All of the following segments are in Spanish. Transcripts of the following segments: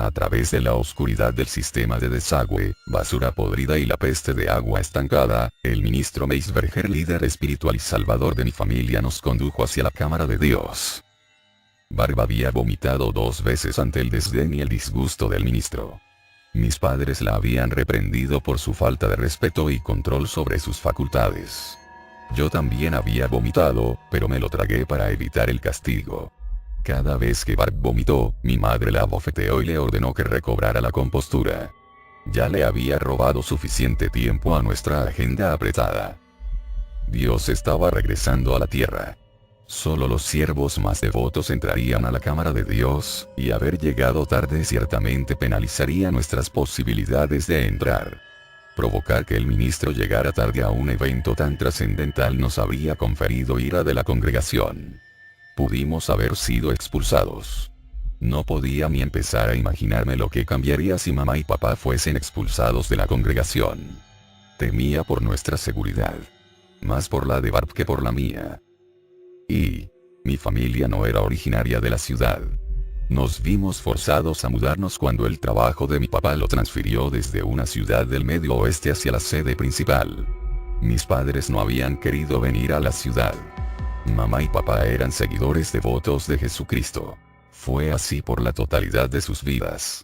A través de la oscuridad del sistema de desagüe, basura podrida y la peste de agua estancada, el ministro Meisberger, líder espiritual y salvador de mi familia, nos condujo hacia la cámara de Dios. Barb había vomitado 2 veces ante el desdén y el disgusto del ministro. Mis padres la habían reprendido por su falta de respeto y control sobre sus facultades. Yo también había vomitado, pero me lo tragué para evitar el castigo. Cada vez que Barb vomitó, mi madre la abofeteó y le ordenó que recobrara la compostura. Ya le había robado suficiente tiempo a nuestra agenda apretada. Dios estaba regresando a la tierra. Solo los siervos más devotos entrarían a la cámara de Dios, y haber llegado tarde ciertamente penalizaría nuestras posibilidades de entrar. Provocar que el ministro llegara tarde a un evento tan trascendental nos habría conferido ira de la congregación. Pudimos haber sido expulsados. No podía ni empezar a imaginarme lo que cambiaría si mamá y papá fuesen expulsados de la congregación. Temía por nuestra seguridad. Más por la de Barb que por la mía. Y mi familia no era originaria de la ciudad. Nos vimos forzados a mudarnos cuando el trabajo de mi papá lo transfirió desde una ciudad del medio oeste hacia la sede principal. Mis padres no habían querido venir a la ciudad. Mamá y papá eran seguidores devotos de Jesucristo. Fue así por la totalidad de sus vidas.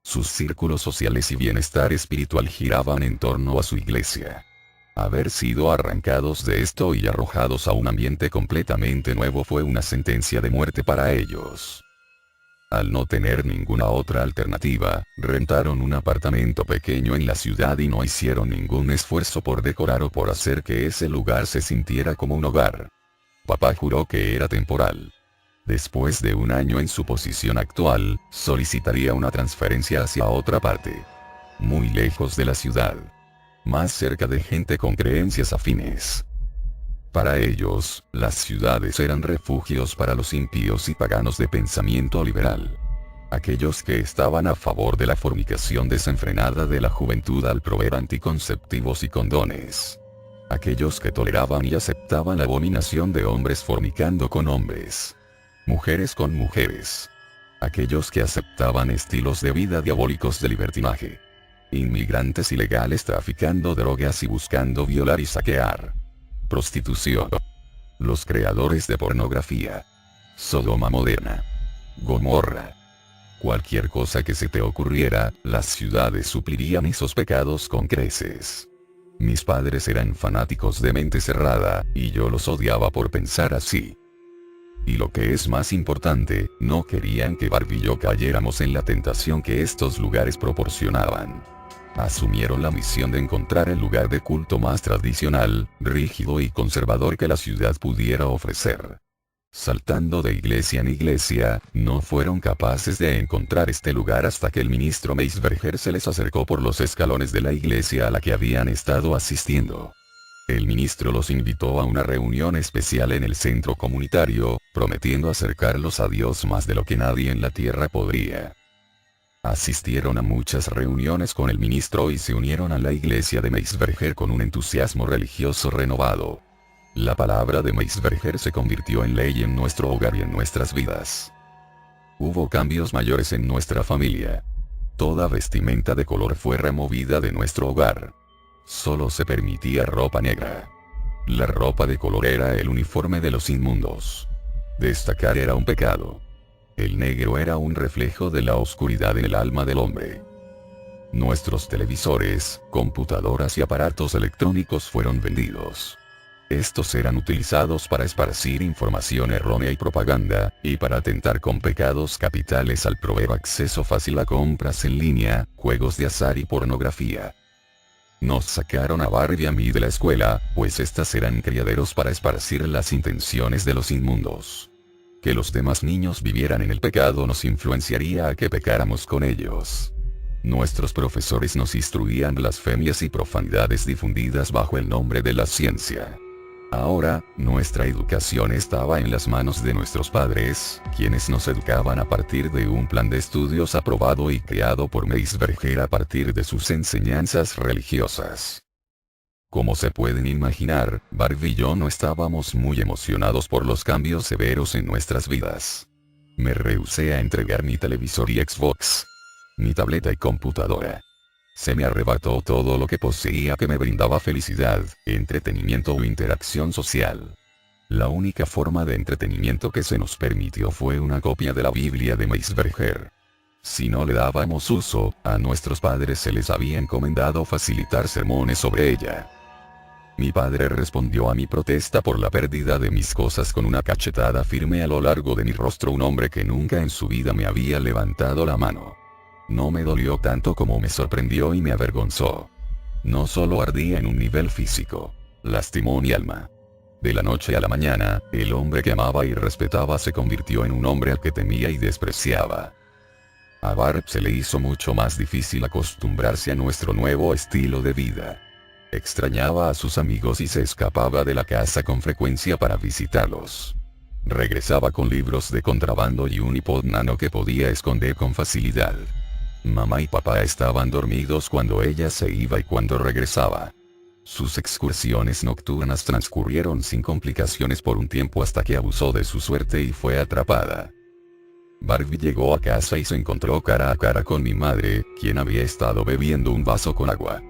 Sus círculos sociales y bienestar espiritual giraban en torno a su iglesia. Haber sido arrancados de esto y arrojados a un ambiente completamente nuevo fue una sentencia de muerte para ellos. Al no tener ninguna otra alternativa, rentaron un apartamento pequeño en la ciudad y no hicieron ningún esfuerzo por decorar o por hacer que ese lugar se sintiera como un hogar. Papá juró que era temporal. Después de 1 año en su posición actual, solicitaría una transferencia hacia otra parte. Muy lejos de la ciudad. Más cerca de gente con creencias afines. Para ellos, las ciudades eran refugios para los impíos y paganos de pensamiento liberal. Aquellos que estaban a favor de la fornicación desenfrenada de la juventud al proveer anticonceptivos y condones. Aquellos que toleraban y aceptaban la abominación de hombres fornicando con hombres. Mujeres con mujeres. Aquellos que aceptaban estilos de vida diabólicos de libertinaje. Inmigrantes ilegales traficando drogas y buscando violar y saquear. Prostitución. Los creadores de pornografía. Sodoma moderna. Gomorra. Cualquier cosa que se te ocurriera, las ciudades suplirían esos pecados con creces. Mis padres eran fanáticos de mente cerrada, y yo los odiaba por pensar así. Y lo que es más importante, no querían que Barb y yo cayéramos en la tentación que estos lugares proporcionaban. Asumieron la misión de encontrar el lugar de culto más tradicional, rígido y conservador que la ciudad pudiera ofrecer. Saltando de iglesia en iglesia, no fueron capaces de encontrar este lugar hasta que el ministro Meisberger se les acercó por los escalones de la iglesia a la que habían estado asistiendo. El ministro los invitó a una reunión especial en el centro comunitario, prometiendo acercarlos a Dios más de lo que nadie en la tierra podría. Asistieron a muchas reuniones con el ministro y se unieron a la iglesia de Meisberger con un entusiasmo religioso renovado. La palabra de Meisberger se convirtió en ley en nuestro hogar y en nuestras vidas. Hubo cambios mayores en nuestra familia. Toda vestimenta de color fue removida de nuestro hogar. Solo se permitía ropa negra. La ropa de color era el uniforme de los inmundos. Destacar era un pecado. El negro era un reflejo de la oscuridad en el alma del hombre. Nuestros televisores, computadoras y aparatos electrónicos fueron vendidos. Estos eran utilizados para esparcir información errónea y propaganda, y para atentar con pecados capitales al proveer acceso fácil a compras en línea, juegos de azar y pornografía. Nos sacaron a Barb y a mí de la escuela, pues estas eran criaderos para esparcir las intenciones de los inmundos. Que los demás niños vivieran en el pecado nos influenciaría a que pecáramos con ellos. Nuestros profesores nos instruían blasfemias y profanidades difundidas bajo el nombre de la ciencia. Ahora, nuestra educación estaba en las manos de nuestros padres, quienes nos educaban a partir de un plan de estudios aprobado y creado por Meisberger a partir de sus enseñanzas religiosas. Como se pueden imaginar, Barb y yo no estábamos muy emocionados por los cambios severos en nuestras vidas. Me rehusé a entregar mi televisor y Xbox. mi tableta y computadora. Se me arrebató todo lo que poseía que me brindaba felicidad, entretenimiento o interacción social. La única forma de entretenimiento que se nos permitió fue una copia de la Biblia de Meisberger. Si no le dábamos uso, a nuestros padres se les había encomendado facilitar sermones sobre ella. Mi padre respondió a mi protesta por la pérdida de mis cosas con una cachetada firme a lo largo de mi rostro, un hombre que nunca en su vida me había levantado la mano. No me dolió tanto como me sorprendió y me avergonzó. No solo ardía en un nivel físico, lastimó mi alma. De la noche a la mañana, el hombre que amaba y respetaba se convirtió en un hombre al que temía y despreciaba. A Barb se le hizo mucho más difícil acostumbrarse a nuestro nuevo estilo de vida. Extrañaba a sus amigos y se escapaba de la casa con frecuencia para visitarlos. Regresaba con libros de contrabando y un iPod Nano que podía esconder con facilidad. Mamá y papá estaban dormidos cuando ella se iba y cuando regresaba. Sus excursiones nocturnas transcurrieron sin complicaciones por un tiempo hasta que abusó de su suerte y fue atrapada. Barbie llegó a casa y se encontró cara a cara con mi madre, quien había estado bebiendo un vaso con agua.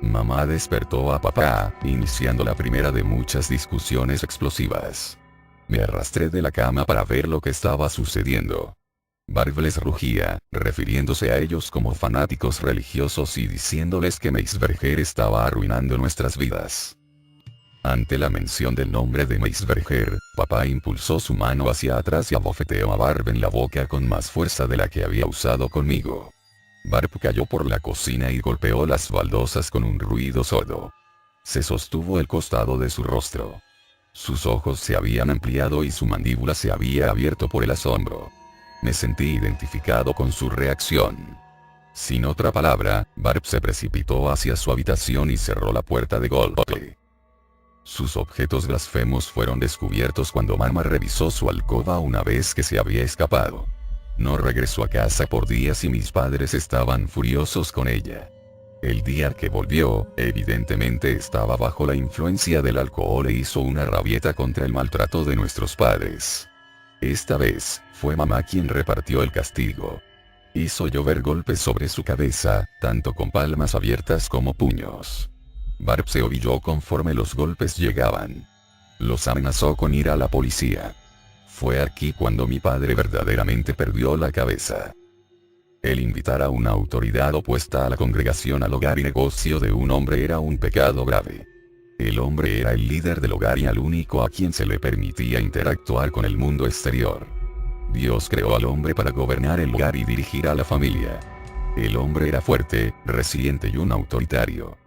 Mamá despertó a papá, iniciando la primera de muchas discusiones explosivas. Me arrastré de la cama para ver lo que estaba sucediendo. Barbie les rugía, refiriéndose a ellos como fanáticos religiosos y diciéndoles que Meisberger estaba arruinando nuestras vidas. Ante la mención del nombre de Meisberger, papá impulsó su mano hacia atrás y abofeteó a Barb en la boca con más fuerza de la que había usado conmigo. Barb cayó por la cocina y golpeó las baldosas con un ruido sordo. Se sostuvo el costado de su rostro. Sus ojos se habían ampliado y su mandíbula se había abierto por el asombro. Me sentí identificado con su reacción. Sin otra palabra, Barb se precipitó hacia su habitación y cerró la puerta de golpe. Sus objetos blasfemos fueron descubiertos cuando mamá revisó su alcoba una vez que se había escapado. No regresó a casa por días y mis padres estaban furiosos con ella. El día que volvió, evidentemente estaba bajo la influencia del alcohol e hizo una rabieta contra el maltrato de nuestros padres. Esta vez, fue mamá quien repartió el castigo. Hizo llover golpes sobre su cabeza, tanto con palmas abiertas como puños. Barb se ovilló conforme los golpes llegaban. Los amenazó con ir a la policía. Fue aquí cuando mi padre verdaderamente perdió la cabeza. El invitar a una autoridad opuesta a la congregación al hogar y negocio de un hombre era un pecado grave. El hombre era el líder del hogar y al único a quien se le permitía interactuar con el mundo exterior. Dios creó al hombre para gobernar el hogar y dirigir a la familia. El hombre era fuerte, resiliente y un autoritario.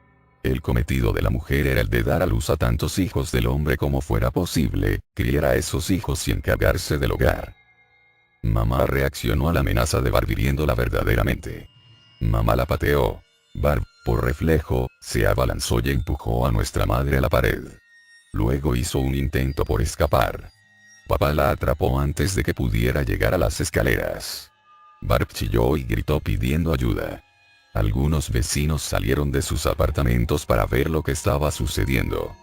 El cometido de la mujer era el de dar a luz a tantos hijos del hombre como fuera posible, criar a esos hijos y encargarse del hogar. Mamá reaccionó a la amenaza de Barb hiriéndola verdaderamente. Mamá la pateó. Barb, por reflejo, se abalanzó y empujó a nuestra madre a la pared. Luego hizo un intento por escapar. Papá la atrapó antes de que pudiera llegar a las escaleras. Barb chilló y gritó pidiendo ayuda. Algunos vecinos salieron de sus apartamentos para ver lo que estaba sucediendo.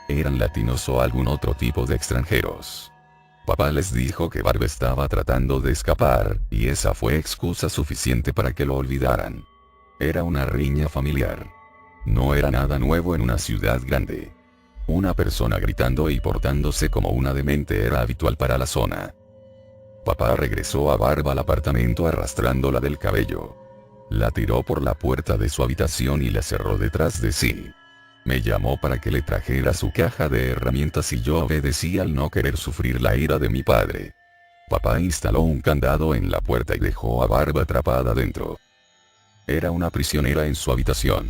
Eran latinos o algún otro tipo de extranjeros. Papá les dijo que Barb estaba tratando de escapar, y esa fue excusa suficiente para que lo olvidaran. Era una riña familiar. No era nada nuevo en una ciudad grande. Una persona gritando y portándose como una demente era habitual para la zona. Papá regresó a Barb al apartamento arrastrándola del cabello. La tiró por la puerta de su habitación y la cerró detrás de sí. Me llamó para que le trajera su caja de herramientas y yo obedecí al no querer sufrir la ira de mi padre. Papá instaló un candado en la puerta y dejó a Barb atrapada dentro. Era una prisionera en su habitación.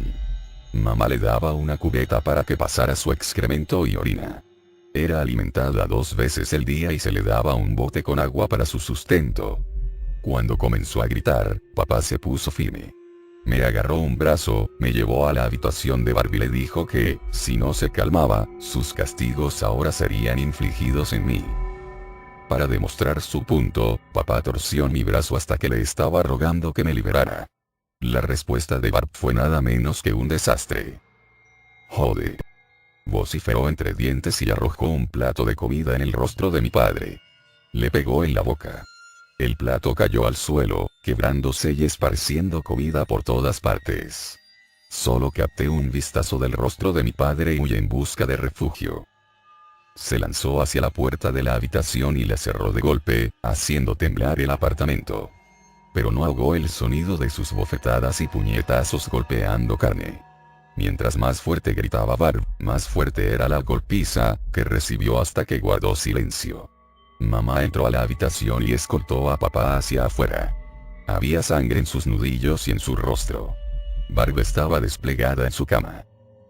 Mamá le daba una cubeta para que pasara su excremento y orina. Era alimentada 2 veces al día y se le daba un bote con agua para su sustento. Cuando comenzó a gritar, papá se puso firme. Me agarró un brazo, me llevó a la habitación de Barb y le dijo que, si no se calmaba, sus castigos ahora serían infligidos en mí. Para demostrar su punto, papá torció mi brazo hasta que le estaba rogando que me liberara. La respuesta de Barb fue nada menos que un desastre. «Jode», vociferó entre dientes y arrojó un plato de comida en el rostro de mi padre. Le pegó en la boca. El plato cayó al suelo, quebrándose y esparciendo comida por todas partes. Solo capté un vistazo del rostro de mi padre y huí en busca de refugio. Se lanzó hacia la puerta de la habitación y la cerró de golpe, haciendo temblar el apartamento. Pero no ahogó el sonido de sus bofetadas y puñetazos golpeando carne. Mientras más fuerte gritaba Barb, más fuerte era la golpiza, que recibió hasta que guardó silencio. Mamá entró a la habitación y escoltó a papá hacia afuera. Había sangre en sus nudillos y en su rostro. Barb estaba desplegada en su cama.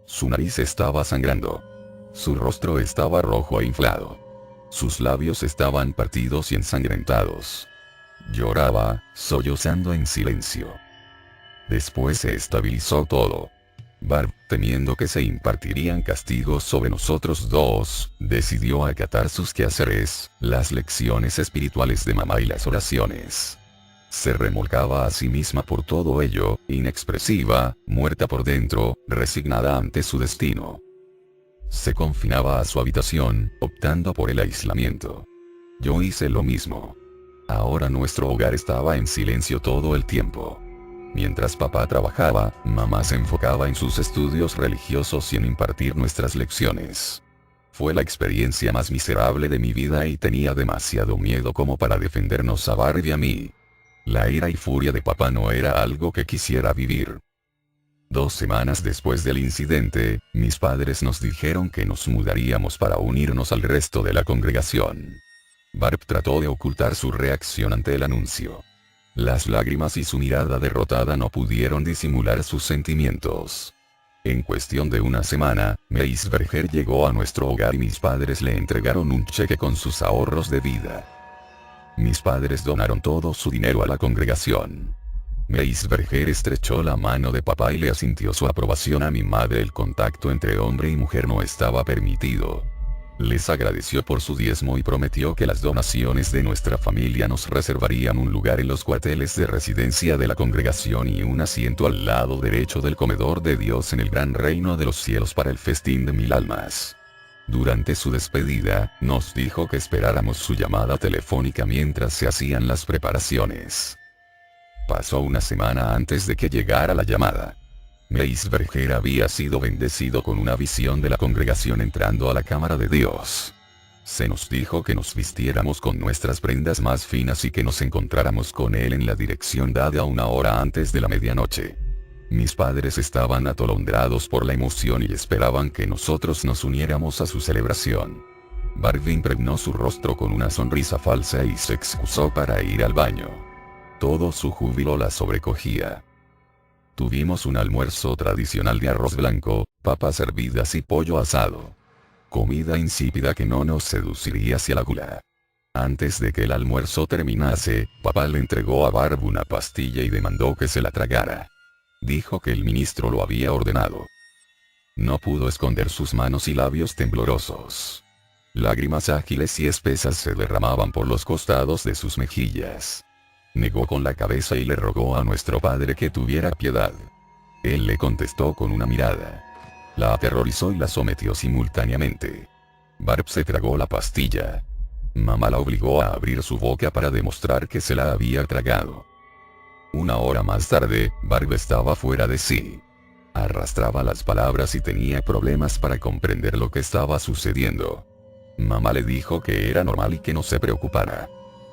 Su nariz estaba sangrando. Su rostro estaba rojo e inflado. Sus labios estaban partidos y ensangrentados. Lloraba, sollozando en silencio. Después se estabilizó todo. Barb, temiendo que se impartirían castigos sobre nosotros dos, decidió acatar sus quehaceres, las lecciones espirituales de mamá y las oraciones. Se remolcaba a sí misma por todo ello, inexpresiva, muerta por dentro, resignada ante su destino. Se confinaba a su habitación, optando por el aislamiento. Yo hice lo mismo. Ahora nuestro hogar estaba en silencio todo el tiempo. Mientras papá trabajaba, mamá se enfocaba en sus estudios religiosos y en impartir nuestras lecciones. Fue la experiencia más miserable de mi vida y tenía demasiado miedo como para defendernos a Barb y a mí. La ira y furia de papá no era algo que quisiera vivir. 2 semanas después del incidente, mis padres nos dijeron que nos mudaríamos para unirnos al resto de la congregación. Barb trató de ocultar su reacción ante el anuncio. Las lágrimas y su mirada derrotada no pudieron disimular sus sentimientos. En cuestión de una semana, Meisberger llegó a nuestro hogar y mis padres le entregaron un cheque con sus ahorros de vida. Mis padres donaron todo su dinero a la congregación. Meisberger estrechó la mano de papá y le asintió su aprobación a mi madre. El contacto entre hombre y mujer no estaba permitido. Les agradeció por su diezmo y prometió que las donaciones de nuestra familia nos reservarían un lugar en los cuarteles de residencia de la congregación y un asiento al lado derecho del comedor de Dios en el gran reino de los cielos para el festín de 1000 almas. Durante su despedida, nos dijo que esperáramos su llamada telefónica mientras se hacían las preparaciones. Pasó una semana antes de que llegara la llamada. Meisberger había sido bendecido con una visión de la congregación entrando a la cámara de Dios. Se nos dijo que nos vistiéramos con nuestras prendas más finas y que nos encontráramos con él en la dirección dada 1 hora antes de la medianoche. Mis padres estaban atolondrados por la emoción y esperaban que nosotros nos uniéramos a su celebración. Barb impregnó su rostro con una sonrisa falsa y se excusó para ir al baño. Todo su júbilo la sobrecogía. Tuvimos un almuerzo tradicional de arroz blanco, papas hervidas y pollo asado. Comida insípida que no nos seduciría hacia la gula. Antes de que el almuerzo terminase, papá le entregó a Barb una pastilla y demandó que se la tragara. Dijo que el ministro lo había ordenado. No pudo esconder sus manos y labios temblorosos. Lágrimas ágiles y espesas se derramaban por los costados de sus mejillas. Negó con la cabeza y le rogó a nuestro padre que tuviera piedad. Él le contestó con una mirada. La aterrorizó y la sometió simultáneamente. Barb se tragó la pastilla. Mamá la obligó a abrir su boca para demostrar que se la había tragado. 1 hora más tarde, Barb estaba fuera de sí. Arrastraba las palabras y tenía problemas para comprender lo que estaba sucediendo. Mamá le dijo que era normal y que no se preocupara.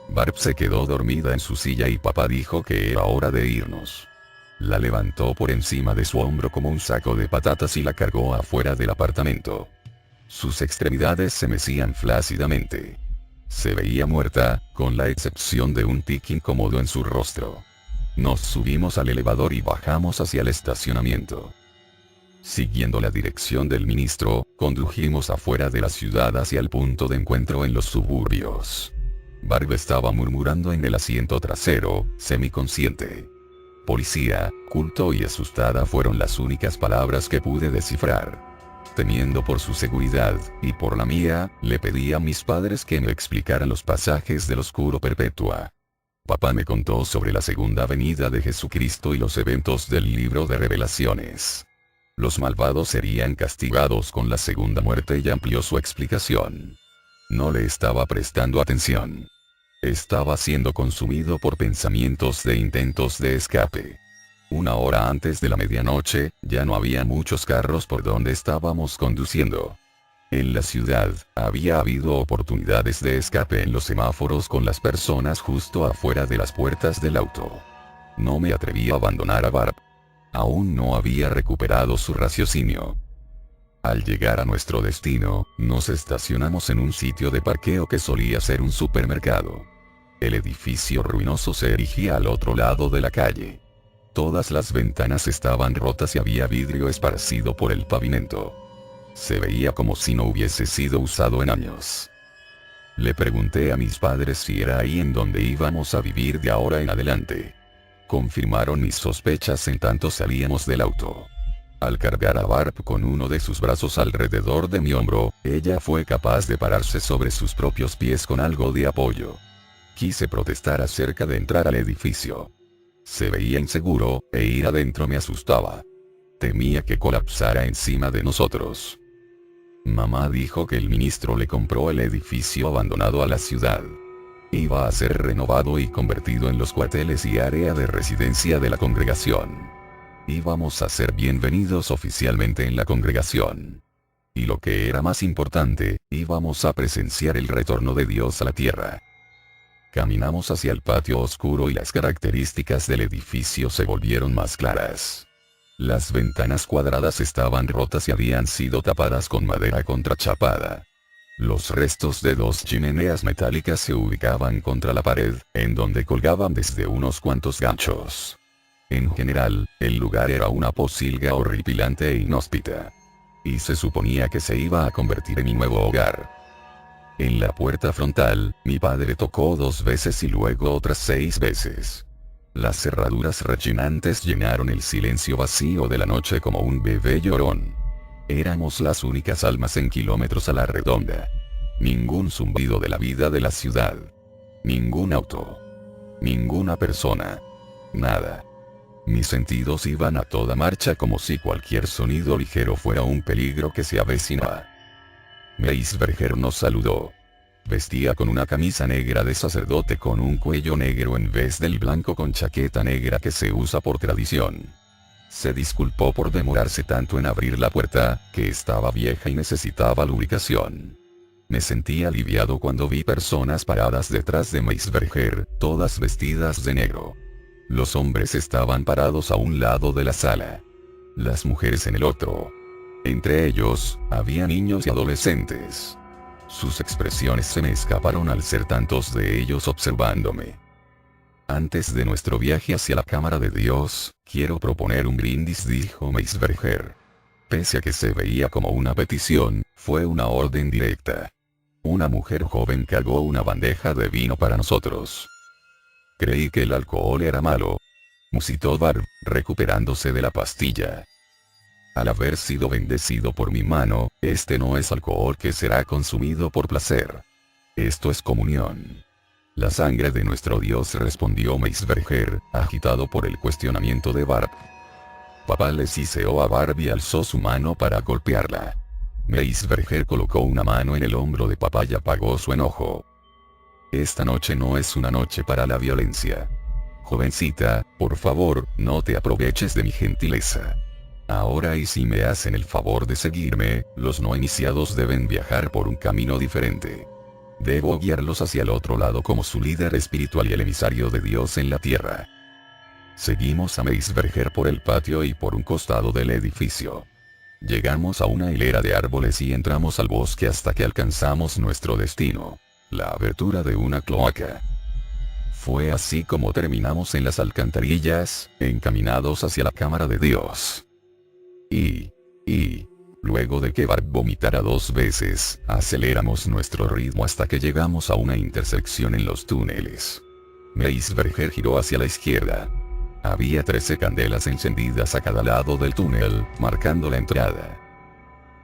Barb se quedó dormida en su silla y papá dijo que era hora de irnos. La levantó por encima de su hombro como un saco de patatas y la cargó afuera del apartamento. Sus extremidades se mecían flácidamente. Se veía muerta, con la excepción de un tic incómodo en su rostro. Nos subimos al elevador y bajamos hacia el estacionamiento. Siguiendo la dirección del ministro, condujimos afuera de la ciudad hacia el punto de encuentro en los suburbios. Barb estaba murmurando en el asiento trasero, semiconsciente. Policía, culto y asustada fueron las únicas palabras que pude descifrar. Temiendo por su seguridad, y por la mía, le pedí a mis padres que me explicaran los pasajes del Oscuro Perpetua. Papá me contó sobre la segunda venida de Jesucristo y los eventos del libro de Revelaciones. Los malvados serían castigados con la segunda muerte y amplió su explicación. No le estaba prestando atención. Estaba siendo consumido por pensamientos de intentos de escape. Una hora antes de la medianoche, ya no había muchos carros por donde estábamos conduciendo. En la ciudad, había habido oportunidades de escape en los semáforos con las personas justo afuera de las puertas del auto. No me atreví a abandonar a Barb. Aún no había recuperado su raciocinio. Al llegar a nuestro destino, nos estacionamos en un sitio de parqueo que solía ser un supermercado. El edificio ruinoso se erigía al otro lado de la calle. Todas las ventanas estaban rotas y había vidrio esparcido por el pavimento. Se veía como si no hubiese sido usado en años. Le pregunté a mis padres si era ahí en donde íbamos a vivir de ahora en adelante. Confirmaron mis sospechas en tanto salíamos del auto. Al cargar a Barb con uno de sus brazos alrededor de mi hombro, ella fue capaz de pararse sobre sus propios pies con algo de apoyo. Quise protestar acerca de entrar al edificio. Se veía inseguro, e ir adentro me asustaba. Temía que colapsara encima de nosotros. Mamá dijo que el ministro le compró el edificio abandonado a la ciudad. Iba a ser renovado y convertido en los cuarteles y área de residencia de la congregación. Íbamos a ser bienvenidos oficialmente en la congregación. Y lo que era más importante, íbamos a presenciar el retorno de Dios a la tierra. Caminamos hacia el patio oscuro y las características del edificio se volvieron más claras. Las ventanas cuadradas estaban rotas y habían sido tapadas con madera contrachapada. Los restos de dos chimeneas metálicas se ubicaban contra la pared, en donde colgaban desde unos cuantos ganchos. En general, el lugar era una posilga horripilante e inhóspita. Y se suponía que se iba a convertir en mi nuevo hogar. En la puerta frontal, mi padre tocó 2 veces y luego otras 6 veces. Las cerraduras rechinantes llenaron el silencio vacío de la noche como un bebé llorón. Éramos las únicas almas en kilómetros a la redonda. Ningún zumbido de la vida de la ciudad. Ningún auto. Ninguna persona. Nada. Mis sentidos iban a toda marcha como si cualquier sonido ligero fuera un peligro que se avecinaba. Meisberger nos saludó. Vestía con una camisa negra de sacerdote con un cuello negro en vez del blanco con chaqueta negra que se usa por tradición. Se disculpó por demorarse tanto en abrir la puerta, que estaba vieja y necesitaba lubricación. Me sentí aliviado cuando vi personas paradas detrás de Meisberger, todas vestidas de negro. Los hombres estaban parados a un lado de la sala. Las mujeres en el otro. Entre ellos, había niños y adolescentes. Sus expresiones se me escaparon al ser tantos de ellos observándome. Antes de nuestro viaje hacia la cámara de Dios, quiero proponer un brindis, dijo Meisberger. Pese a que se veía como una petición, fue una orden directa. Una mujer joven cargó una bandeja de vino para nosotros. Creí que el alcohol era malo, musitó Barb, recuperándose de la pastilla. Al haber sido bendecido por mi mano, este no es alcohol que será consumido por placer. Esto es comunión. La sangre de nuestro Dios, respondió Meisberger, agitado por el cuestionamiento de Barb. Papá le siseó a Barb y alzó su mano para golpearla. Meisberger colocó una mano en el hombro de papá y apagó su enojo. Esta noche no es una noche para la violencia. Jovencita, por favor, no te aproveches de mi gentileza. Ahora y si me hacen el favor de seguirme, los no iniciados deben viajar por un camino diferente. Debo guiarlos hacia el otro lado como su líder espiritual y el emisario de Dios en la tierra. Seguimos a Meisberger por el patio y por un costado del edificio. Llegamos a una hilera de árboles y entramos al bosque hasta que alcanzamos nuestro destino, la abertura de una cloaca. Fue así como terminamos en las alcantarillas, encaminados hacia la cámara de Dios. Luego de que Barb vomitara 2 veces, aceleramos nuestro ritmo hasta que llegamos a una intersección en los túneles. Meisberger giró hacia la izquierda. Había 13 candelas encendidas a cada lado del túnel, marcando la entrada.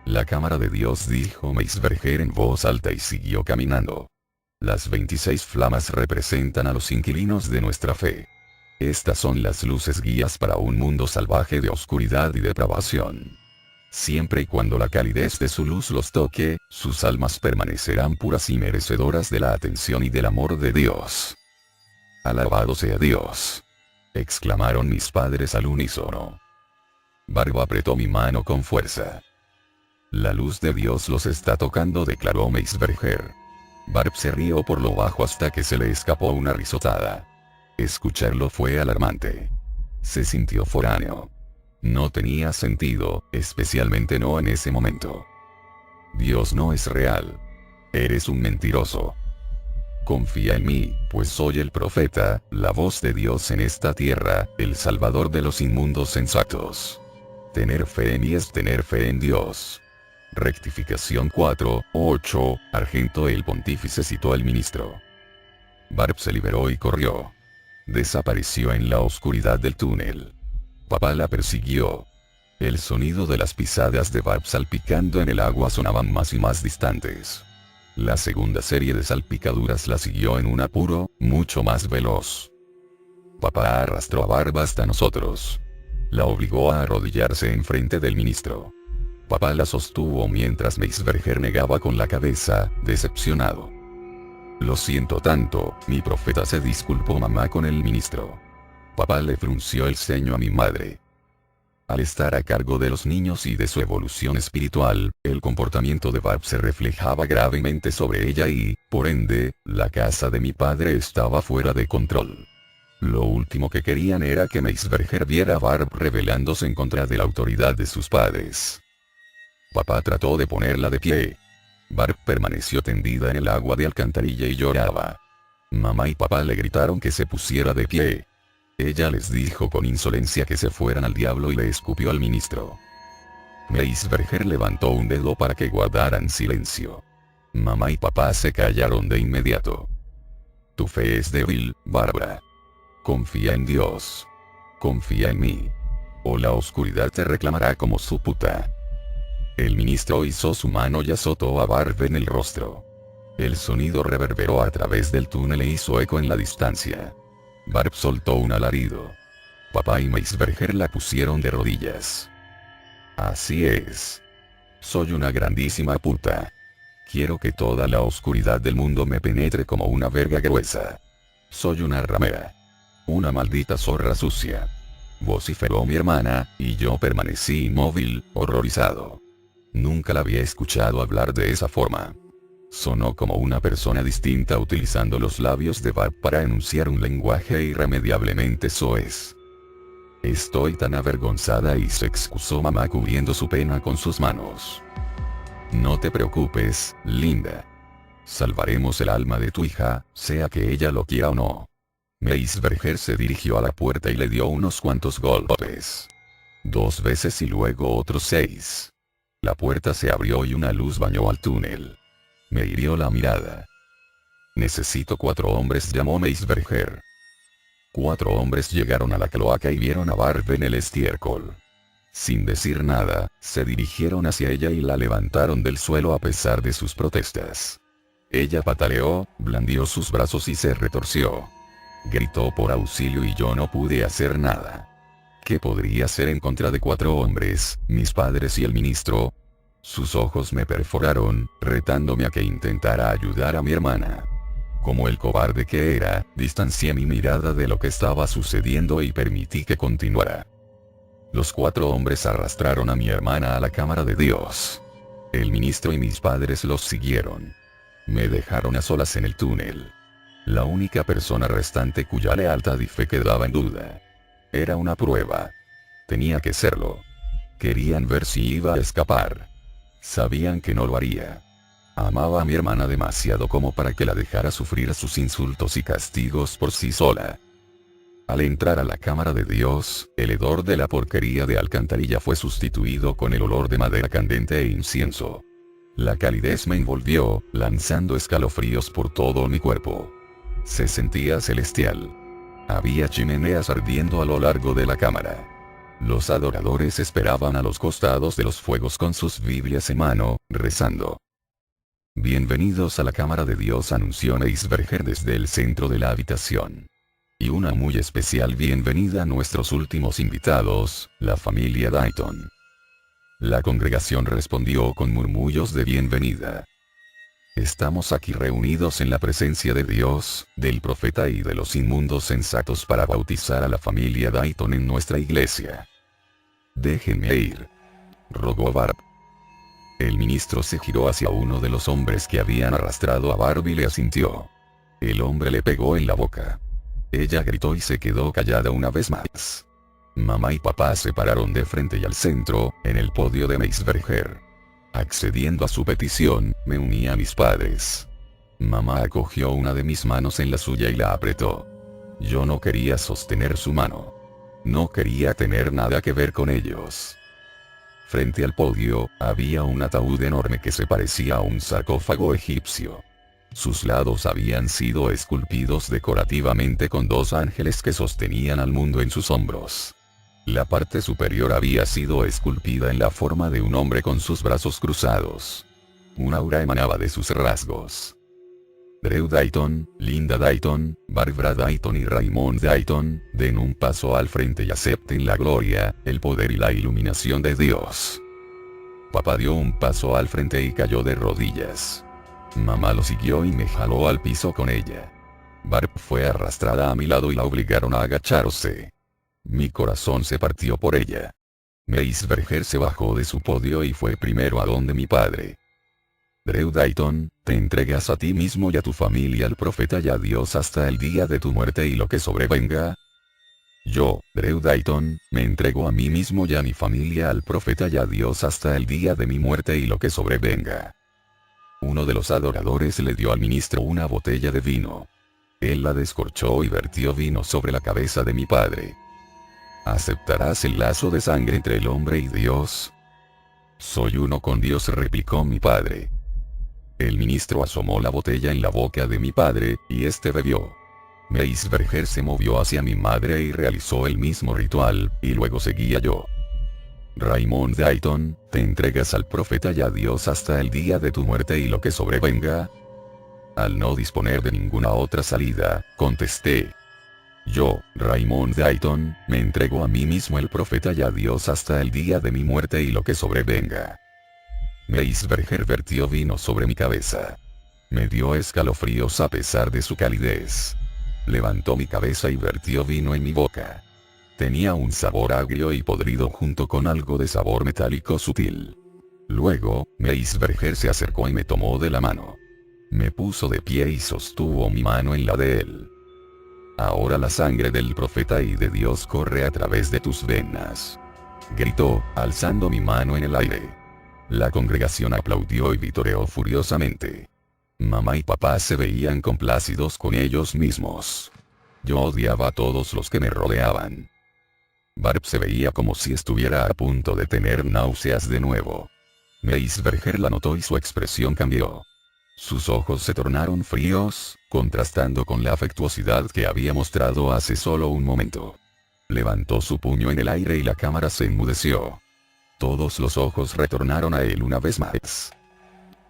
La cámara de Dios, dijo Meisberger en voz alta y siguió caminando. Las 26 flamas representan a los inquilinos de nuestra fe. Estas son las luces guías para un mundo salvaje de oscuridad y depravación. Siempre y cuando la calidez de su luz los toque, sus almas permanecerán puras y merecedoras de la atención y del amor de Dios. Alabado sea Dios, exclamaron mis padres al unísono. Barb apretó mi mano con fuerza. La luz de Dios los está tocando, declaró Meisberger. Barb se rió por lo bajo hasta que se le escapó una risotada. Escucharlo fue alarmante. Se sintió foráneo. No tenía sentido, especialmente no en ese momento. Dios no es real. Eres un mentiroso. Confía en mí, pues soy el profeta, la voz de Dios en esta tierra, el salvador de los inmundos sensatos. Tener fe en mí es tener fe en Dios. Rectificación 4:8, Argento el pontífice citó al ministro. Barb se liberó y corrió. Desapareció en la oscuridad del túnel. Papá la persiguió. El sonido de las pisadas de Barb salpicando en el agua sonaban más y más distantes. La segunda serie de salpicaduras la siguió en un apuro, mucho más veloz. Papá arrastró a Barb hasta nosotros. La obligó a arrodillarse enfrente del ministro. Papá la sostuvo mientras Meisberger negaba con la cabeza, decepcionado. Lo siento tanto, mi profeta, se disculpó mamá con el ministro. Papá le frunció el ceño a mi madre. Al estar a cargo de los niños y de su evolución espiritual, el comportamiento de Barb se reflejaba gravemente sobre ella y, por ende, la casa de mi padre estaba fuera de control. Lo último que querían era que Meisberger viera a Barb rebelándose en contra de la autoridad de sus padres. Papá trató de ponerla de pie. Barb permaneció tendida en el agua de alcantarilla y lloraba. Mamá y papá le gritaron que se pusiera de pie. Ella les dijo con insolencia que se fueran al diablo y le escupió al ministro. Meisberger levantó un dedo para que guardaran silencio. Mamá y papá se callaron de inmediato. Tu fe es débil, Bárbara. Confía en Dios. Confía en mí. O la oscuridad te reclamará como su puta. El ministro hizo su mano y azotó a Barb en el rostro. El sonido reverberó a través del túnel e hizo eco en la distancia. Barb soltó un alarido. Papá y Meisberger la pusieron de rodillas. Así es. Soy una grandísima puta. Quiero que toda la oscuridad del mundo me penetre como una verga gruesa. Soy una ramera. Una maldita zorra sucia. Vociferó mi hermana, y yo permanecí inmóvil, horrorizado. Nunca la había escuchado hablar de esa forma. Sonó como una persona distinta utilizando los labios de Barb para enunciar un lenguaje irremediablemente soez. Estoy tan avergonzada, y se excusó mamá cubriendo su pena con sus manos. No te preocupes, linda. Salvaremos el alma de tu hija, sea que ella lo quiera o no. Meisberger se dirigió a la puerta y le dio unos cuantos golpes. 2 veces y luego otros 6. La puerta se abrió y una luz bañó al túnel. Me hirió la mirada. Necesito 4 hombres, llamó Meisberger. 4 hombres llegaron a la cloaca y vieron a Barb en el estiércol. Sin decir nada, se dirigieron hacia ella y la levantaron del suelo a pesar de sus protestas. Ella pataleó, blandió sus brazos y se retorció. Gritó por auxilio y yo no pude hacer nada. ¿Qué podría hacer en contra de 4 hombres, mis padres y el ministro? Sus ojos me perforaron, retándome a que intentara ayudar a mi hermana. Como el cobarde que era, distancié mi mirada de lo que estaba sucediendo y permití que continuara. Los 4 hombres arrastraron a mi hermana a la cámara de Dios. El ministro y mis padres los siguieron. Me dejaron a solas en el túnel. La única persona restante cuya lealtad y fe quedaba en duda. Era una prueba. Tenía que serlo. Querían ver si iba a escapar. Sabían que no lo haría. Amaba a mi hermana demasiado como para que la dejara sufrir sus insultos y castigos por sí sola. Al entrar a la cámara de Dios, el hedor de la porquería de alcantarilla fue sustituido con el olor de madera candente e incienso. La calidez me envolvió, lanzando escalofríos por todo mi cuerpo. Se sentía celestial. Había chimeneas ardiendo a lo largo de la cámara. Los adoradores esperaban a los costados de los fuegos con sus Biblias en mano, rezando. Bienvenidos a la cámara de Dios, anunció Meisberger desde el centro de la habitación. Y una muy especial bienvenida a nuestros últimos invitados, la familia Dayton. La congregación respondió con murmullos de bienvenida. Estamos aquí reunidos en la presencia de Dios, del profeta y de los inmundos sensatos para bautizar a la familia Dayton en nuestra iglesia. Déjenme ir, rogó Barb. El ministro se giró hacia uno de los hombres que habían arrastrado a Barb y le asintió. El hombre le pegó en la boca. Ella gritó y se quedó callada una vez más. Mamá y papá se pararon de frente y al centro, en el podio de Meisberger. Accediendo a su petición, me uní a mis padres. Mamá acogió una de mis manos en la suya y la apretó. Yo no quería sostener su mano. No quería tener nada que ver con ellos. Frente al podio, había un ataúd enorme que se parecía a un sarcófago egipcio. Sus lados habían sido esculpidos decorativamente con dos ángeles que sostenían al mundo en sus hombros. La parte superior había sido esculpida en la forma de un hombre con sus brazos cruzados. Un aura emanaba de sus rasgos. Drew Dayton, Linda Dayton, Barbara Dayton y Raymond Dayton, den un paso al frente y acepten la gloria, el poder y la iluminación de Dios. Papá dio un paso al frente y cayó de rodillas. Mamá lo siguió y me jaló al piso con ella. Barb fue arrastrada a mi lado y la obligaron a agacharse. Mi corazón se partió por ella. Meisberger se bajó de su podio y fue primero a donde mi padre. Drew Dayton, te entregas a ti mismo y a tu familia al profeta y a Dios hasta el día de tu muerte y lo que sobrevenga. Yo, Drew Dayton, me entrego a mí mismo y a mi familia al profeta y a Dios hasta el día de mi muerte y lo que sobrevenga. Uno de los adoradores le dio al ministro una botella de vino. Él la descorchó y vertió vino sobre la cabeza de mi padre. ¿Aceptarás el lazo de sangre entre el hombre y Dios? Soy uno con Dios, replicó mi padre. El ministro asomó la botella en la boca de mi padre, y este bebió. Meisberger se movió hacia mi madre y realizó el mismo ritual, y luego seguía yo. Raymond Dayton, ¿te entregas al profeta y a Dios hasta el día de tu muerte y lo que sobrevenga? Al no disponer de ninguna otra salida, contesté. Yo, Raymond Dayton, me entrego a mí mismo el profeta y a Dios hasta el día de mi muerte y lo que sobrevenga. Meisberger vertió vino sobre mi cabeza. Me dio escalofríos a pesar de su calidez. Levantó mi cabeza y vertió vino en mi boca. Tenía un sabor agrio y podrido junto con algo de sabor metálico sutil. Luego, Meisberger se acercó y me tomó de la mano. Me puso de pie y sostuvo mi mano en la de él. Ahora la sangre del profeta y de Dios corre a través de tus venas. Gritó, alzando mi mano en el aire. La congregación aplaudió y vitoreó furiosamente. Mamá y papá se veían complacidos con ellos mismos. Yo odiaba a todos los que me rodeaban. Barb se veía como si estuviera a punto de tener náuseas de nuevo. Meisberger la notó y su expresión cambió. Sus ojos se tornaron fríos, contrastando con la afectuosidad que había mostrado hace solo un momento. Levantó su puño en el aire y la cámara se enmudeció. Todos los ojos retornaron a él una vez más.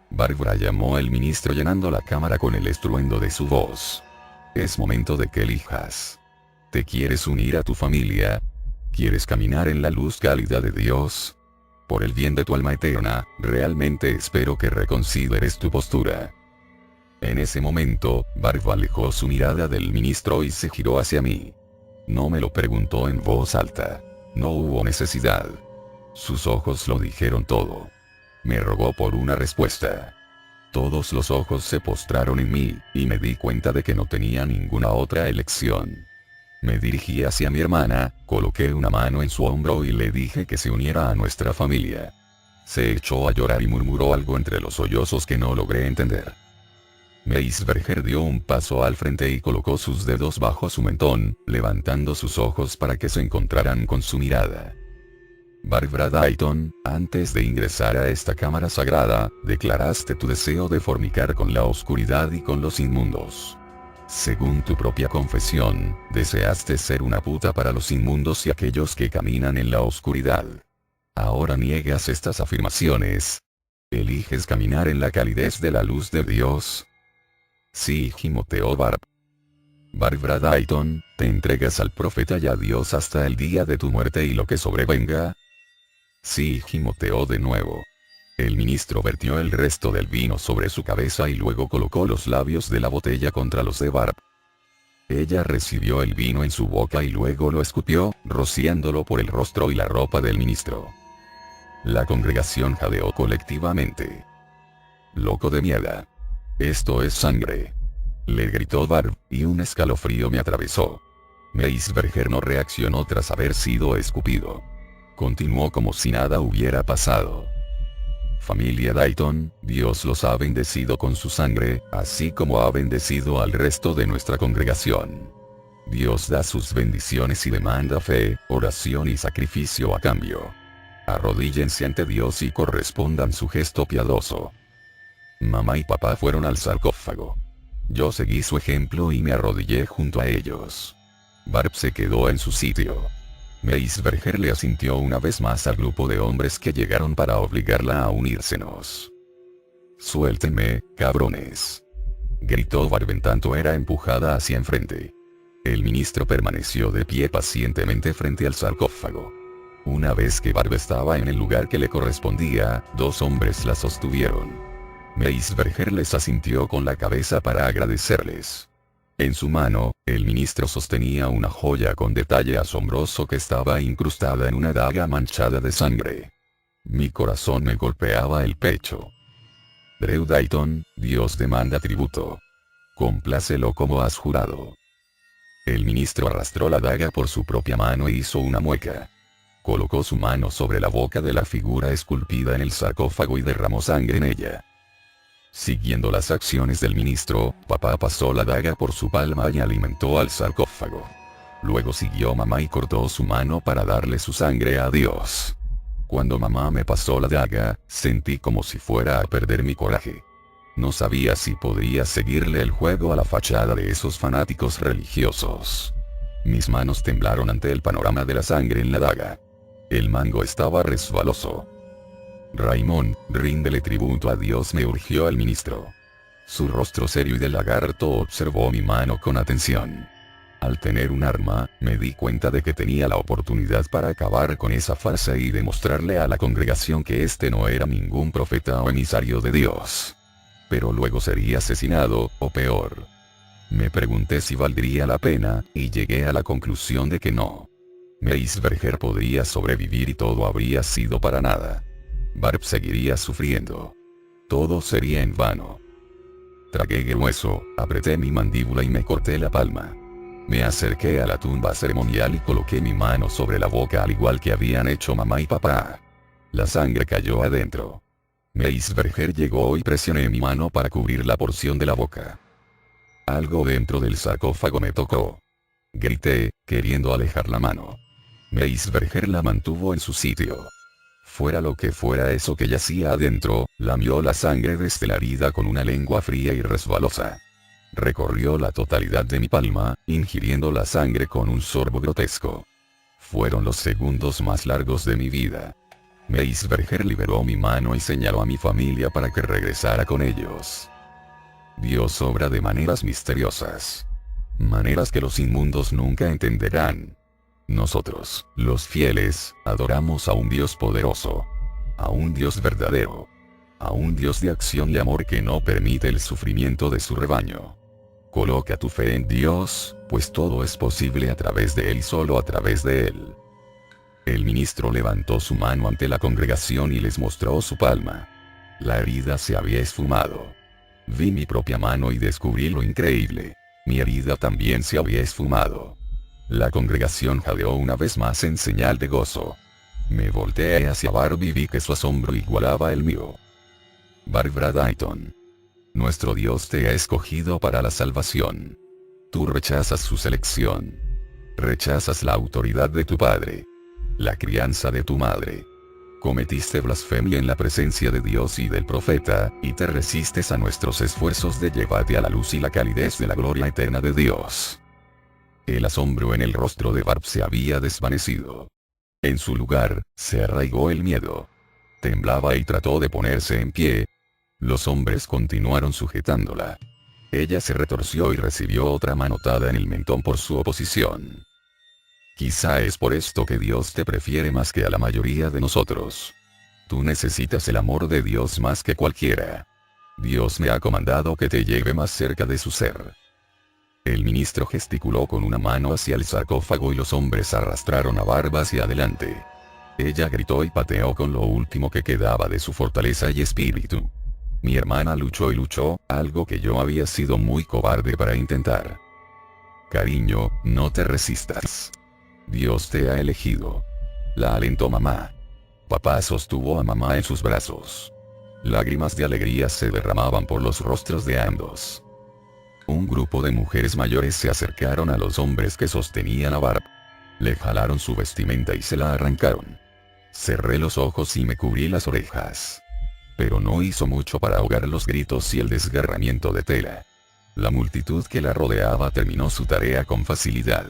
Bárbara llamó al ministro llenando la cámara con el estruendo de su voz. Es momento de que elijas. ¿Te quieres unir a tu familia? ¿Quieres caminar en la luz cálida de Dios? Por el bien de tu alma eterna, realmente espero que reconsideres tu postura. En ese momento, Barb alejó su mirada del ministro y se giró hacia mí. No me lo preguntó en voz alta. No hubo necesidad. Sus ojos lo dijeron todo. Me rogó por una respuesta. Todos los ojos se postraron en mí, y me di cuenta de que no tenía ninguna otra elección. Me dirigí hacia mi hermana, coloqué una mano en su hombro y le dije que se uniera a nuestra familia. Se echó a llorar y murmuró algo entre los sollozos que no logré entender. Meisberger dio un paso al frente y colocó sus dedos bajo su mentón, levantando sus ojos para que se encontraran con su mirada. Barbara Dayton, antes de ingresar a esta cámara sagrada, declaraste tu deseo de fornicar con la oscuridad y con los inmundos. Según tu propia confesión, deseaste ser una puta para los inmundos y aquellos que caminan en la oscuridad. Ahora niegas estas afirmaciones. ¿Eliges caminar en la calidez de la luz de Dios? Sí, gimoteó Barb. Barbara Dayton, ¿te entregas al profeta y a Dios hasta el día de tu muerte y lo que sobrevenga? Sí, gimoteó de nuevo. El ministro vertió el resto del vino sobre su cabeza y luego colocó los labios de la botella contra los de Barb. Ella recibió el vino en su boca y luego lo escupió, rociándolo por el rostro y la ropa del ministro. La congregación jadeó colectivamente. Loco de mierda. Esto es sangre. Le gritó Barb, y un escalofrío me atravesó. Meisberger no reaccionó tras haber sido escupido. Continuó como si nada hubiera pasado. Familia Dayton, Dios los ha bendecido con su sangre, así como ha bendecido al resto de nuestra congregación. Dios da sus bendiciones y demanda fe, oración y sacrificio a cambio. Arrodíllense ante Dios y correspondan su gesto piadoso. Mamá y papá fueron al sarcófago. Yo seguí su ejemplo y me arrodillé junto a ellos. Barb se quedó en su sitio. Meisberger le asintió una vez más al grupo de hombres que llegaron para obligarla a unírsenos. «Suéltenme, cabrones», gritó Barb en tanto era empujada hacia enfrente. El ministro permaneció de pie pacientemente frente al sarcófago. Una vez que Barb estaba en el lugar que le correspondía, dos hombres la sostuvieron. Meisberger les asintió con la cabeza para agradecerles. En su mano, el ministro sostenía una joya con detalle asombroso que estaba incrustada en una daga manchada de sangre. Mi corazón me golpeaba el pecho. Drew Dayton, Dios demanda tributo. Complácelo como has jurado. El ministro arrastró la daga por su propia mano e hizo una mueca. Colocó su mano sobre la boca de la figura esculpida en el sarcófago y derramó sangre en ella. Siguiendo las acciones del ministro, papá pasó la daga por su palma y alimentó al sarcófago. Luego siguió mamá y cortó su mano para darle su sangre a Dios. Cuando mamá me pasó la daga, sentí como si fuera a perder mi coraje. No sabía si podría seguirle el juego a la fachada de esos fanáticos religiosos. Mis manos temblaron ante el panorama de la sangre en la daga. El mango estaba resbaloso. Raymond, ríndele tributo a Dios, me urgió el ministro. Su rostro serio y de lagarto observó mi mano con atención. Al tener un arma, me di cuenta de que tenía la oportunidad para acabar con esa farsa y demostrarle a la congregación que este no era ningún profeta o emisario de Dios. Pero luego sería asesinado, o peor. Me pregunté si valdría la pena, y llegué a la conclusión de que no. Meisberger podría sobrevivir y todo habría sido para nada. Barb seguiría sufriendo. Todo sería en vano. Tragué el hueso, apreté mi mandíbula y me corté la palma. Me acerqué a la tumba ceremonial y coloqué mi mano sobre la boca al igual que habían hecho mamá y papá. La sangre cayó adentro. Meisberger llegó y presioné mi mano para cubrir la porción de la boca. Algo dentro del sarcófago me tocó. Grité, queriendo alejar la mano. Meisberger la mantuvo en su sitio. Fuera lo que fuera eso que yacía adentro, lamió la sangre desde la herida con una lengua fría y resbalosa. Recorrió la totalidad de mi palma, ingiriendo la sangre con un sorbo grotesco. Fueron los segundos más largos de mi vida. Meisberger liberó mi mano y señaló a mi familia para que regresara con ellos. Dios obra de maneras misteriosas. Maneras que los inmundos nunca entenderán. Nosotros, los fieles, adoramos a un Dios poderoso. A un Dios verdadero. A un Dios de acción y amor que no permite el sufrimiento de su rebaño. Coloca tu fe en Dios, pues todo es posible a través de Él y solo a través de Él. El ministro levantó su mano ante la congregación y les mostró su palma. La herida se había esfumado. Vi mi propia mano y descubrí lo increíble. Mi herida también se había esfumado. La congregación jadeó una vez más en señal de gozo. Me volteé hacia Barb y vi que su asombro igualaba el mío. Barbara Dayton. Nuestro Dios te ha escogido para la salvación. Tú rechazas su selección. Rechazas la autoridad de tu padre. La crianza de tu madre. Cometiste blasfemia en la presencia de Dios y del profeta, y te resistes a nuestros esfuerzos de llevarte a la luz y la calidez de la gloria eterna de Dios. El asombro en el rostro de Barb se había desvanecido. En su lugar, se arraigó el miedo. Temblaba y trató de ponerse en pie. Los hombres continuaron sujetándola. Ella se retorció y recibió otra manotada en el mentón por su oposición. Quizá es por esto que Dios te prefiere más que a la mayoría de nosotros. Tú necesitas el amor de Dios más que cualquiera. Dios me ha comandado que te lleve más cerca de su ser. El ministro gesticuló con una mano hacia el sarcófago y los hombres arrastraron a Barb hacia adelante. Ella gritó y pateó con lo último que quedaba de su fortaleza y espíritu. Mi hermana luchó y luchó, algo que yo había sido muy cobarde para intentar. Cariño, no te resistas. Dios te ha elegido. La alentó mamá. Papá sostuvo a mamá en sus brazos. Lágrimas de alegría se derramaban por los rostros de ambos. Un grupo de mujeres mayores se acercaron a los hombres que sostenían a Barb. Le jalaron su vestimenta y se la arrancaron. Cerré los ojos y me cubrí las orejas. Pero no hizo mucho para ahogar los gritos y el desgarramiento de tela. La multitud que la rodeaba terminó su tarea con facilidad.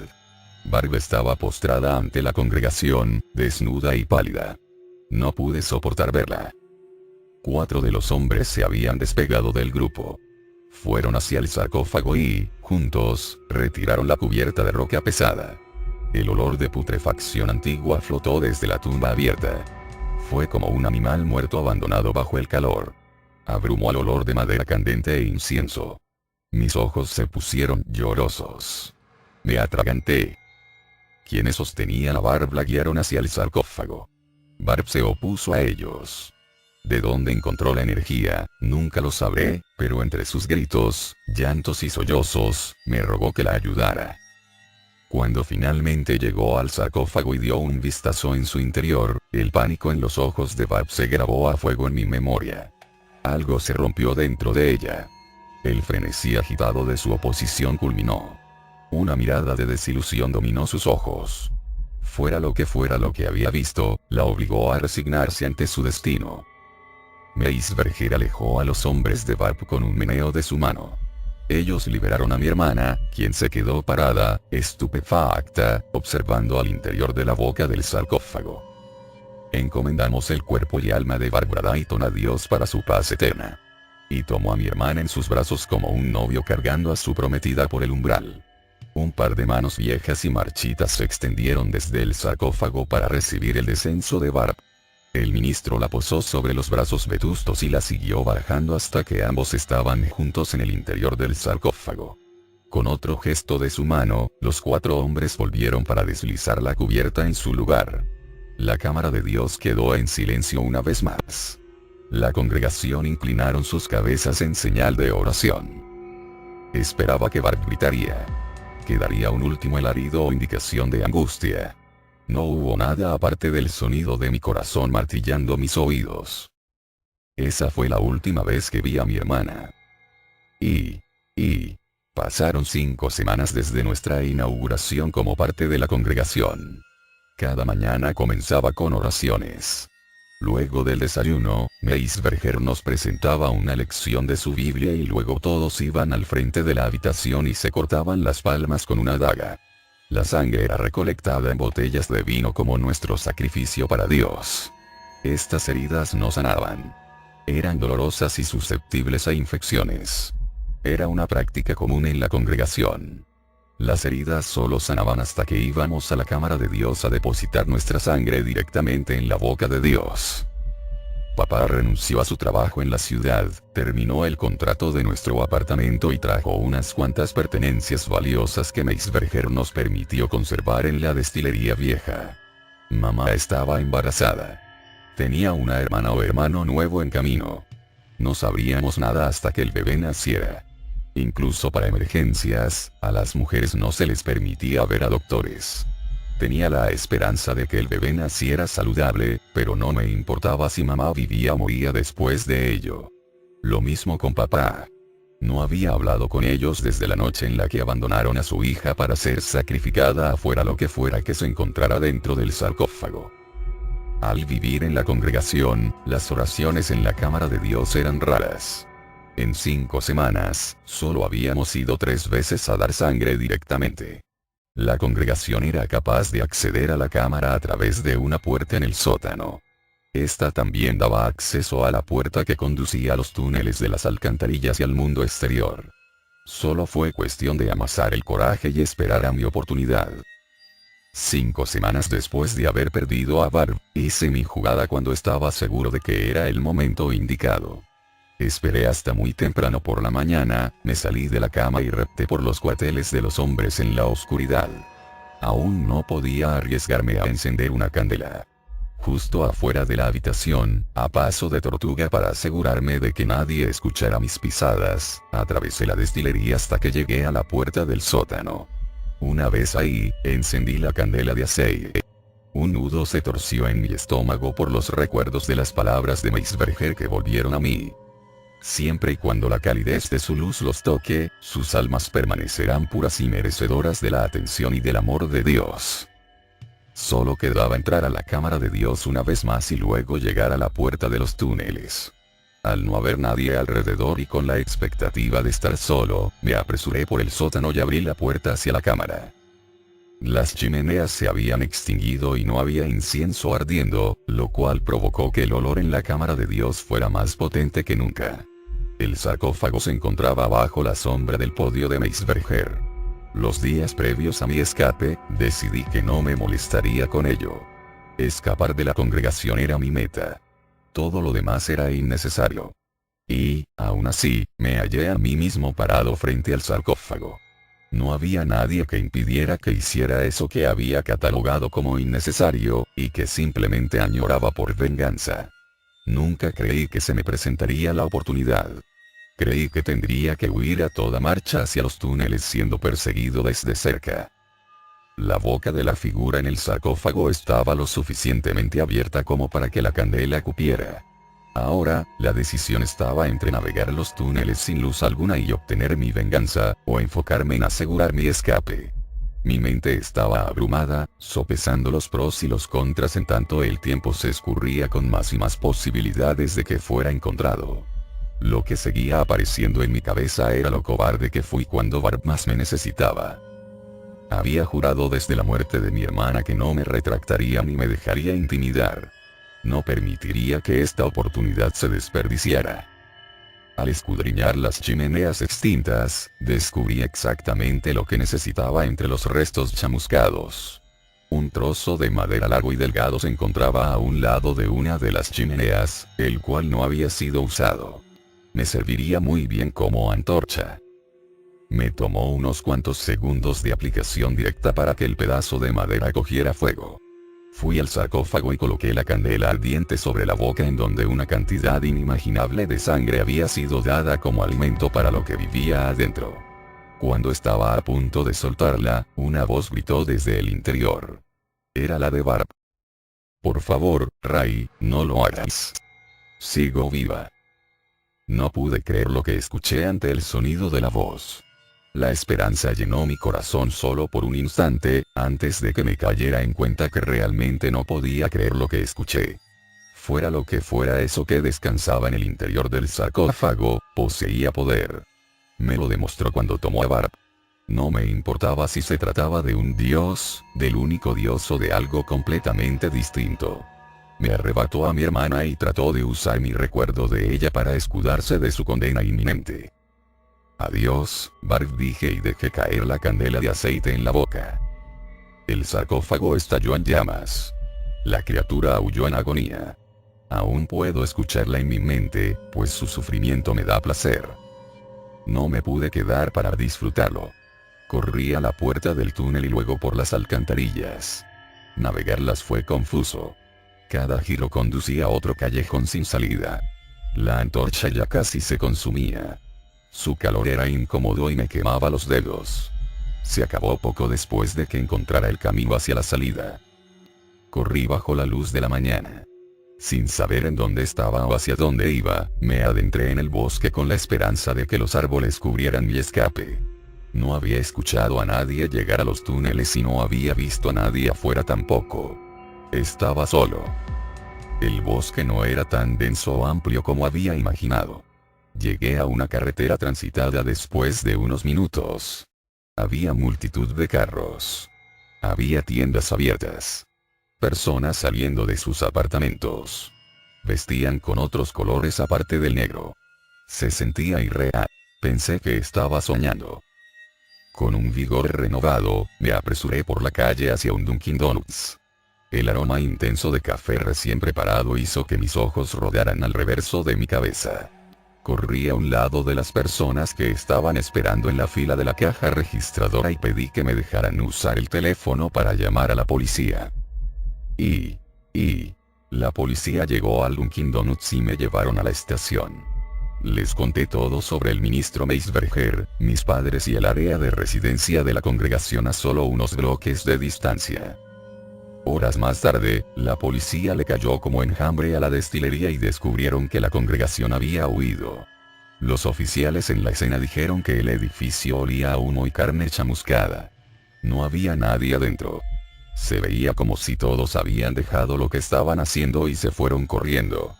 Barb estaba postrada ante la congregación, desnuda y pálida. No pude soportar verla. 4 de los hombres se habían despegado del grupo. Fueron hacia el sarcófago y, juntos, retiraron la cubierta de roca pesada. El olor de putrefacción antigua flotó desde la tumba abierta. Fue como un animal muerto abandonado bajo el calor. Abrumó al olor de madera candente e incienso. Mis ojos se pusieron llorosos. Me atraganté. Quienes sostenían a Barb la guiaron hacia el sarcófago. Barb se opuso a ellos. ¿De dónde encontró la energía? Nunca lo sabré, pero entre sus gritos, llantos y sollozos, me rogó que la ayudara. Cuando finalmente llegó al sarcófago y dio un vistazo en su interior, el pánico en los ojos de Barb se grabó a fuego en mi memoria. Algo se rompió dentro de ella. El frenesí agitado de su oposición culminó. Una mirada de desilusión dominó sus ojos. Fuera lo que había visto, la obligó a resignarse ante su destino. Meisberger alejó a los hombres de Barb con un meneo de su mano. Ellos liberaron a mi hermana, quien se quedó parada, estupefacta, observando al interior de la boca del sarcófago. Encomendamos el cuerpo y alma de Barbara Dayton a Dios para su paz eterna. Y tomó a mi hermana en sus brazos como un novio cargando a su prometida por el umbral. Un par de manos viejas y marchitas se extendieron desde el sarcófago para recibir el descenso de Barb. El ministro la posó sobre los brazos vetustos y la siguió bajando hasta que ambos estaban juntos en el interior del sarcófago. Con otro gesto de su mano, los 4 hombres volvieron para deslizar la cubierta en su lugar. La cámara de Dios quedó en silencio una vez más. La congregación inclinaron sus cabezas en señal de oración. Esperaba que Barb gritaría. Que daría un último alarido o indicación de angustia. No hubo nada aparte del sonido de mi corazón martillando mis oídos. Esa fue la última vez que vi a mi hermana. Pasaron 5 semanas desde nuestra inauguración como parte de la congregación. Cada mañana comenzaba con oraciones. Luego del desayuno, Meisberger nos presentaba una lección de su Biblia y luego todos iban al frente de la habitación y se cortaban las palmas con una daga. La sangre era recolectada en botellas de vino como nuestro sacrificio para Dios. Estas heridas no sanaban. Eran dolorosas y susceptibles a infecciones. Era una práctica común en la congregación. Las heridas solo sanaban hasta que íbamos a la cámara de Dios a depositar nuestra sangre directamente en la boca de Dios. Papá renunció a su trabajo en la ciudad, terminó el contrato de nuestro apartamento y trajo unas cuantas pertenencias valiosas que Meisberger nos permitió conservar en la destilería vieja. Mamá estaba embarazada. Tenía una hermana o hermano nuevo en camino. No sabríamos nada hasta que el bebé naciera. Incluso para emergencias, a las mujeres no se les permitía ver a doctores. Tenía la esperanza de que el bebé naciera saludable, pero no me importaba si mamá vivía o moría después de ello. Lo mismo con papá. No había hablado con ellos desde la noche en la que abandonaron a su hija para ser sacrificada afuera lo que fuera que se encontrara dentro del sarcófago. Al vivir en la congregación, las oraciones en la cámara de Dios eran raras. En 5 semanas, solo habíamos ido 3 veces a dar sangre directamente. La congregación era capaz de acceder a la cámara a través de una puerta en el sótano. Esta también daba acceso a la puerta que conducía a los túneles de las alcantarillas y al mundo exterior. Solo fue cuestión de amasar el coraje y esperar a mi oportunidad. 5 semanas después de haber perdido a Barb, hice mi jugada cuando estaba seguro de que era el momento indicado. Esperé hasta muy temprano por la mañana, me salí de la cama y repté por los cuarteles de los hombres en la oscuridad. Aún no podía arriesgarme a encender una candela. Justo afuera de la habitación, a paso de tortuga para asegurarme de que nadie escuchara mis pisadas, atravesé la destilería hasta que llegué a la puerta del sótano. Una vez ahí, encendí la candela de aceite. Un nudo se torció en mi estómago por los recuerdos de las palabras de Meisberger que volvieron a mí. Siempre y cuando la calidez de su luz los toque, sus almas permanecerán puras y merecedoras de la atención y del amor de Dios. Solo quedaba entrar a la cámara de Dios una vez más y luego llegar a la puerta de los túneles. Al no haber nadie alrededor y con la expectativa de estar solo, me apresuré por el sótano y abrí la puerta hacia la cámara. Las chimeneas se habían extinguido y no había incienso ardiendo, lo cual provocó que el olor en la cámara de Dios fuera más potente que nunca. El sarcófago se encontraba bajo la sombra del podio de Meisberger. Los días previos a mi escape, decidí que no me molestaría con ello. Escapar de la congregación era mi meta. Todo lo demás era innecesario. Y, aún así, me hallé a mí mismo parado frente al sarcófago. No había nadie que impidiera que hiciera eso que había catalogado como innecesario, y que simplemente añoraba por venganza. Nunca creí que se me presentaría la oportunidad. Creí que tendría que huir a toda marcha hacia los túneles siendo perseguido desde cerca. La boca de la figura en el sarcófago estaba lo suficientemente abierta como para que la candela cupiera. Ahora, la decisión estaba entre navegar los túneles sin luz alguna y obtener mi venganza, o enfocarme en asegurar mi escape. Mi mente estaba abrumada, sopesando los pros y los contras en tanto el tiempo se escurría con más y más posibilidades de que fuera encontrado. Lo que seguía apareciendo en mi cabeza era lo cobarde que fui cuando Barb más me necesitaba. Había jurado desde la muerte de mi hermana que no me retractaría ni me dejaría intimidar. No permitiría que esta oportunidad se desperdiciara. Al escudriñar las chimeneas extintas, descubrí exactamente lo que necesitaba entre los restos chamuscados. Un trozo de madera largo y delgado se encontraba a un lado de una de las chimeneas, el cual no había sido usado. Me serviría muy bien como antorcha. Me tomó unos cuantos segundos de aplicación directa para que el pedazo de madera cogiera fuego. Fui al sarcófago y coloqué la candela ardiente sobre la boca en donde una cantidad inimaginable de sangre había sido dada como alimento para lo que vivía adentro. Cuando estaba a punto de soltarla, una voz gritó desde el interior. Era la de Barb. Por favor, Ray, no lo hagas. Sigo viva. No pude creer lo que escuché ante el sonido de la voz. La esperanza llenó mi corazón solo por un instante, antes de que me cayera en cuenta que realmente no podía creer lo que escuché. Fuera lo que fuera eso que descansaba en el interior del sarcófago, poseía poder. Me lo demostró cuando tomó a Barb. No me importaba si se trataba de un dios, del único dios o de algo completamente distinto. Me arrebató a mi hermana y trató de usar mi recuerdo de ella para escudarse de su condena inminente. Adiós, Barb, dije y dejé caer la candela de aceite en la boca. El sarcófago estalló en llamas. La criatura aulló en agonía. Aún puedo escucharla en mi mente, pues su sufrimiento me da placer. No me pude quedar para disfrutarlo. Corrí a la puerta del túnel y luego por las alcantarillas. Navegarlas fue confuso. Cada giro conducía a otro callejón sin salida. La antorcha ya casi se consumía. Su calor era incómodo y me quemaba los dedos. Se acabó poco después de que encontrara el camino hacia la salida. Corrí bajo la luz de la mañana. Sin saber en dónde estaba o hacia dónde iba, me adentré en el bosque con la esperanza de que los árboles cubrieran mi escape. No había escuchado a nadie llegar a los túneles y no había visto a nadie afuera tampoco. Estaba solo. El bosque no era tan denso o amplio como había imaginado. Llegué a una carretera transitada después de unos minutos. Había multitud de carros. Había tiendas abiertas. Personas saliendo de sus apartamentos. Vestían con otros colores aparte del negro. Se sentía irreal. Pensé que estaba soñando. Con un vigor renovado, me apresuré por la calle hacia un Dunkin' Donuts. El aroma intenso de café recién preparado hizo que mis ojos rodaran al reverso de mi cabeza. Corrí a un lado de las personas que estaban esperando en la fila de la caja registradora y pedí que me dejaran usar el teléfono para llamar a la policía. La policía llegó al Dunkin' Donuts y me llevaron a la estación. Les conté todo sobre el ministro Meisberger, mis padres y el área de residencia de la congregación a solo unos bloques de distancia. Horas más tarde, la policía le cayó como enjambre a la destilería y descubrieron que la congregación había huido. Los oficiales en la escena dijeron que el edificio olía a humo y carne chamuscada. No había nadie adentro. Se veía como si todos habían dejado lo que estaban haciendo y se fueron corriendo.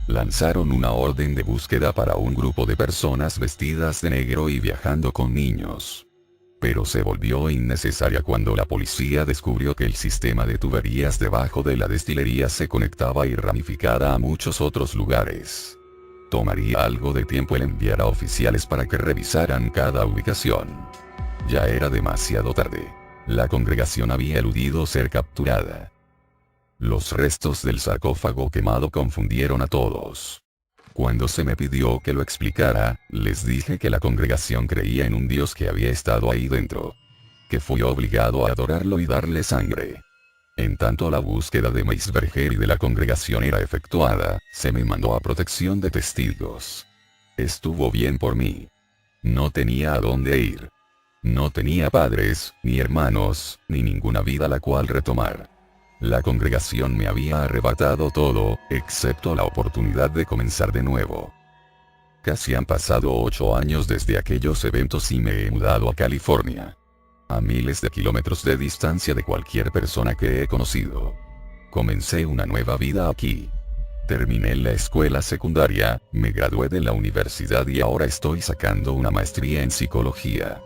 Lanzaron una orden de búsqueda para un grupo de personas vestidas de negro y viajando con niños. Pero se volvió innecesaria cuando la policía descubrió que el sistema de tuberías debajo de la destilería se conectaba y ramificaba a muchos otros lugares. Tomaría algo de tiempo el enviar a oficiales para que revisaran cada ubicación. Ya era demasiado tarde. La congregación había eludido ser capturada. Los restos del sarcófago quemado confundieron a todos. Cuando se me pidió que lo explicara, les dije que la congregación creía en un Dios que había estado ahí dentro. Que fui obligado a adorarlo y darle sangre. En tanto la búsqueda de Meisberger y de la congregación era efectuada, se me mandó a protección de testigos. Estuvo bien por mí. No tenía a dónde ir. No tenía padres, ni hermanos, ni ninguna vida la cual retomar. La congregación me había arrebatado todo, excepto la oportunidad de comenzar de nuevo. Casi han pasado 8 años desde aquellos eventos y me he mudado a California. A miles de kilómetros de distancia de cualquier persona que he conocido. Comencé una nueva vida aquí. Terminé la escuela secundaria, me gradué de la universidad y ahora estoy sacando una maestría en psicología.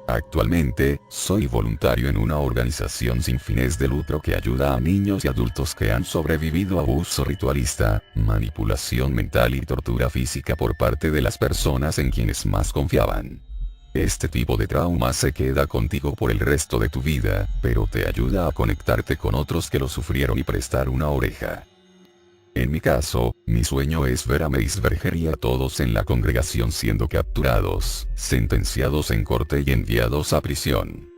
Actualmente, soy voluntario en una organización sin fines de lucro que ayuda a niños y adultos que han sobrevivido a abuso ritualista, manipulación mental y tortura física por parte de las personas en quienes más confiaban. Este tipo de trauma se queda contigo por el resto de tu vida, pero te ayuda a conectarte con otros que lo sufrieron y prestar una oreja. En mi caso, mi sueño es ver a Meisberger y a todos en la congregación siendo capturados, sentenciados en corte y enviados a prisión.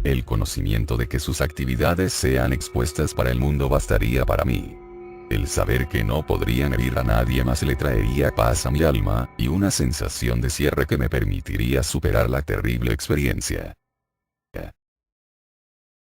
El conocimiento de que sus actividades sean expuestas para el mundo bastaría para mí. El saber que no podrían herir a nadie más le traería paz a mi alma, y una sensación de cierre que me permitiría superar la terrible experiencia.